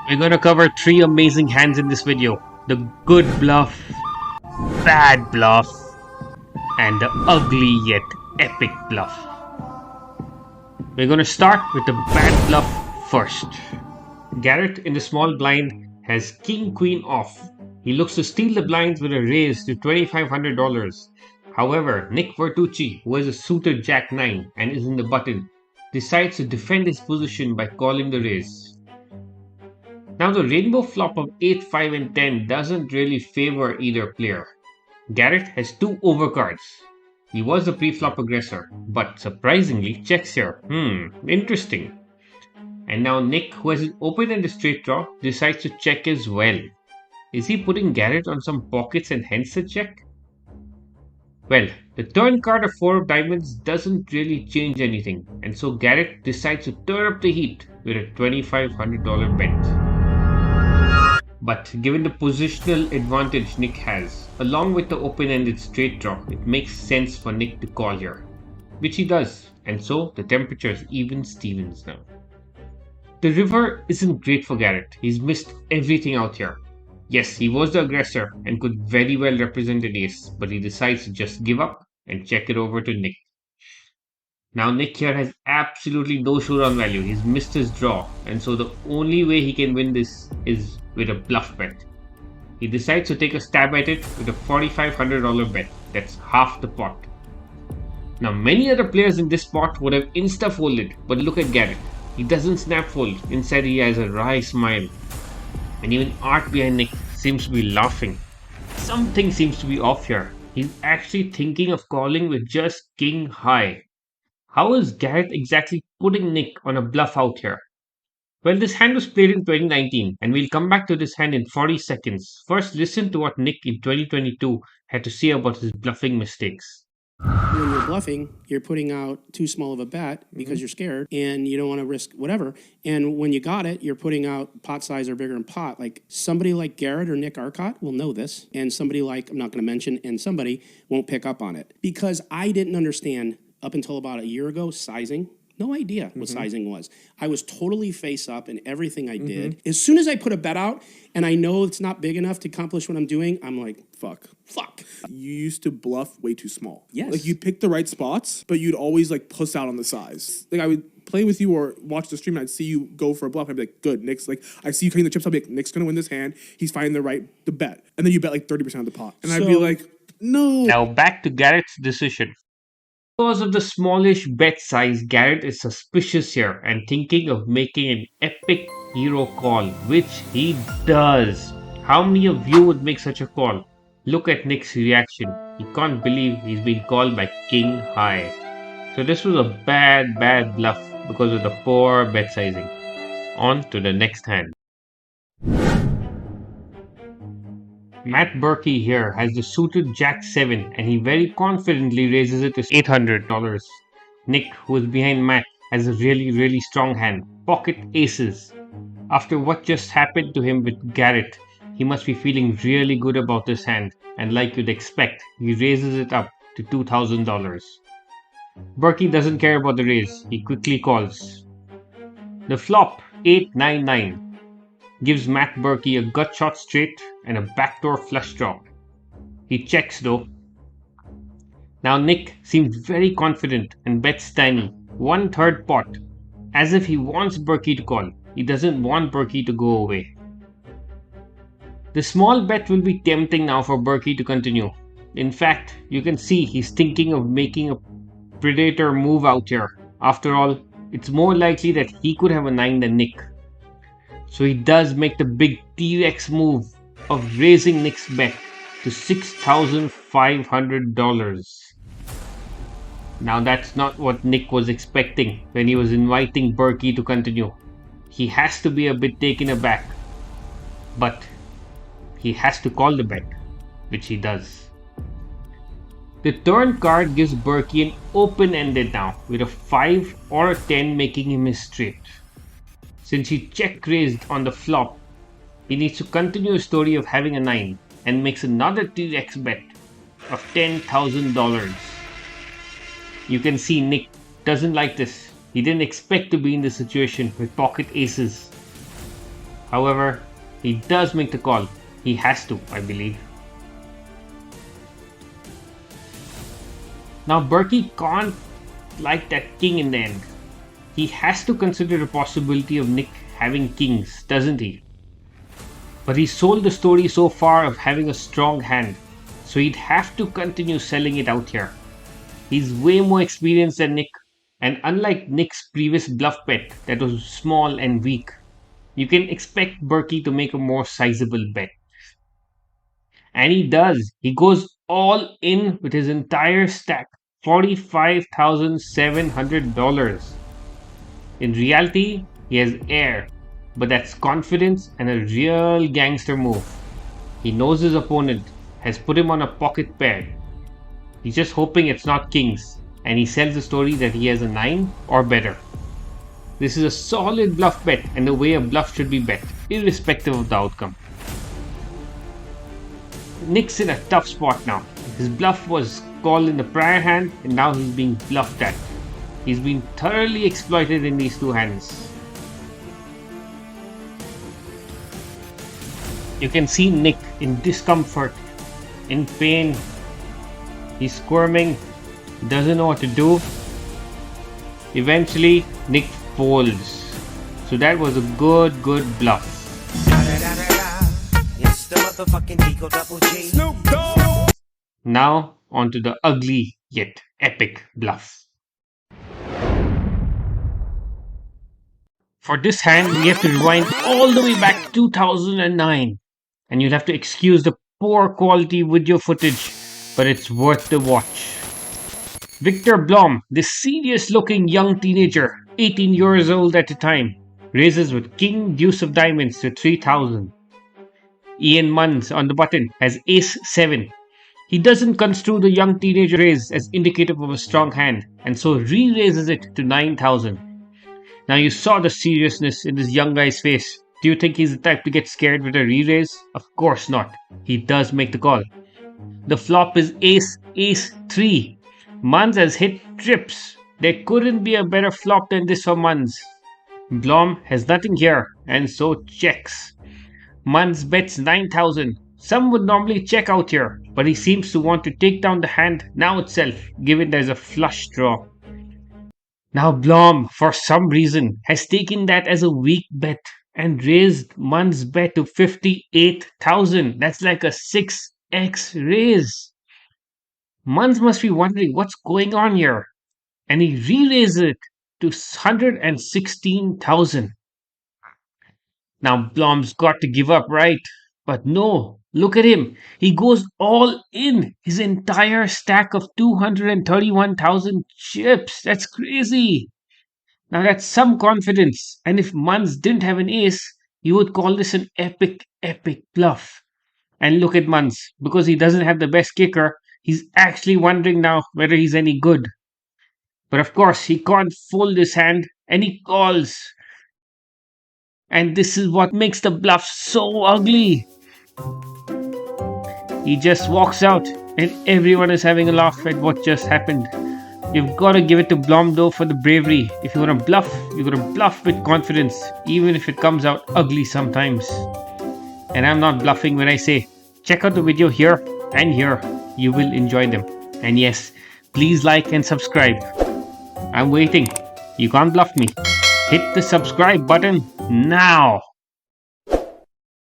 We're gonna cover three amazing hands in this video. The good bluff, bad bluff, and the ugly yet epic bluff. We're gonna start with the bad bluff first. Garrett in the small blind has king queen off. He looks to steal the blinds with a raise to $2,500. However, Nick Vertucci, who has a suited jack 9 and is in the button, decides to defend his position by calling the raise. Now the rainbow flop of 8, 5 and 10 doesn't really favor either player. Garrett has two overcards. He was the pre-flop aggressor, but surprisingly checks here. Interesting. And now Nick, who has an open-ended straight draw, decides to check as well. Is he putting Garrett on some pockets and hence a check? Well, the turn card of 4 of diamonds doesn't really change anything, and so Garrett decides to turn up the heat with a $2,500 bet. But given the positional advantage Nick has, along with the open-ended straight draw, it makes sense for Nick to call here. Which he does, and so the temperature is even Stevens now. The river isn't great for Garrett. He's missed everything out here. Yes, he was the aggressor and could very well represent an ace, but he decides to just give up and check it over to Nick. Now Nick here has absolutely no showdown value. He's missed his draw, and so the only way he can win this is with a bluff bet. He decides to take a stab at it with a $4,500 bet. That's half the pot. Now many other players in this spot would have insta-folded, but look at Garrett. He doesn't snap fold. Instead he has a wry smile. And even Art behind Nick seems to be laughing. Something seems to be off here. He's actually thinking of calling with just king high. How is Garrett exactly putting Nick on a bluff out here? Well, this hand was played in 2019, and we'll come back to this hand in 40 seconds. First, listen to what Nick in 2022 had to say about his bluffing mistakes. When you're bluffing, you're putting out too small of a bet because you're scared and you don't want to risk whatever. And when you got it, you're putting out pot size or bigger in pot. Like somebody like Garrett or Nick Arcott will know this, and somebody like, I'm not going to mention, and somebody won't pick up on it. Because I didn't understand up until about a year ago sizing. No idea what sizing was. I was totally face up in everything I did. As soon as I put a bet out and I know it's not big enough to accomplish what I'm doing, I'm like, fuck. You used to bluff way too small. Yes. Like you picked the right spots, but you'd always like puss out on the size. Like I would play with you or watch the stream and I'd see you go for a bluff. I'd be like, good, Nick's like, I see you cutting the chips. I'll be like, Nick's going to win this hand. He's finding the bet. And then you bet like 30% of the pot. And I'd be like, no. Now back to Garrett's decision. Because of the smallish bet size, Garrett is suspicious here and thinking of making an epic hero call, which he does. How many of you would make such a call? Look at Nick's reaction. He can't believe he's been called by king high. So this was a bad bluff because of the poor bet sizing. On to the next hand. Matt Berkey here has the suited Jack 7 and he very confidently raises it to $800. Nick, who is behind Matt, has a really strong hand, pocket aces. After what just happened to him with Garrett, he must be feeling really good about this hand, and like you'd expect, he raises it up to $2,000. Berkey doesn't care about the raise, he quickly calls. The flop, 8-9-9. Gives Matt Berkey a gut shot straight and a backdoor flush draw. He checks though. Now Nick seems very confident and bets tiny, 1/3 pot, as if he wants Berkey to call. He doesn't want Berkey to go away. The small bet will be tempting now for Berkey to continue. In fact, you can see he's thinking of making a predator move out here. After all, it's more likely that he could have a 9 than Nick. So he does make the big T-Rex move of raising Nick's bet to $6,500. Now that's not what Nick was expecting when he was inviting Berkey to continue. He has to be a bit taken aback. But he has to call the bet, which he does. The turn card gives Berkey an open-ended now, with a 5 or a 10 making him his straight. Since he check raised on the flop, he needs to continue his story of having a 9 and makes another T-Rex bet of $10,000. You can see Nick doesn't like this. He didn't expect to be in this situation with pocket aces. However, he does make the call. He has to, I believe. Now Berkey can't like that king in the end. He has to consider the possibility of Nick having kings, doesn't he? But he sold the story so far of having a strong hand, so he'd have to continue selling it out here. He's way more experienced than Nick, and unlike Nick's previous bluff bet that was small and weak, you can expect Berkey to make a more sizable bet. And he does. He goes all in with his entire stack, $45,700. In reality, he has air, but that's confidence and a real gangster move. He knows his opponent has put him on a pocket pair. He's just hoping it's not kings, and he sells the story that he has a 9 or better. This is a solid bluff bet and the way a bluff should be bet, irrespective of the outcome. Nick's in a tough spot now. His bluff was called in the prior hand and now he's being bluffed at. He's been thoroughly exploited in these two hands. You can see Nick in discomfort, in pain. He's squirming, doesn't know what to do. Eventually, Nick folds. So that was a good bluff. It's the motherfucking Digo Double G. Snoop Dogg. Now, onto the ugly yet epic bluff. For this hand, we have to rewind all the way back to 2009. And you'll have to excuse the poor quality video footage, but it's worth the watch. Victor Blom, this serious-looking young teenager, 18 years old at the time, raises with King Deuce of Diamonds to 3,000. Ian Munns on the button has Ace 7. He doesn't construe the young teenager raise as indicative of a strong hand, and so re-raises it to 9,000. Now you saw the seriousness in this young guy's face. Do you think he's the type to get scared with a re-raise? Of course not. He does make the call. The flop is Ace 3. Munns has hit trips. There couldn't be a better flop than this for Munns. Blom has nothing here and so checks. Munns bets 9,000. Some would normally check out here, but he seems to want to take down the hand now itself, given there's a flush draw. Now Blom, for some reason, has taken that as a weak bet and raised Munns' bet to 58,000. That's like a 6x raise. Munns must be wondering what's going on here. And he re-raises it to 116,000. Now Blom's got to give up, right? But no, look at him. He goes all in. His entire stack of 231,000 chips. That's crazy. Now that's some confidence. And if Munns didn't have an ace, you would call this an epic bluff. And look at Munns. Because he doesn't have the best kicker, he's actually wondering now whether he's any good. But of course, he can't fold his hand and he calls. And this is what makes the bluff so ugly. He just walks out and everyone is having a laugh at what just happened. You've got to give it to Blom though for the bravery. If you want to bluff, you got to bluff with confidence, even if it comes out ugly sometimes. And I'm not bluffing when I say, check out the video here and here. You will enjoy them. And yes, please like and subscribe. I'm waiting. You can't bluff me. Hit the subscribe button now.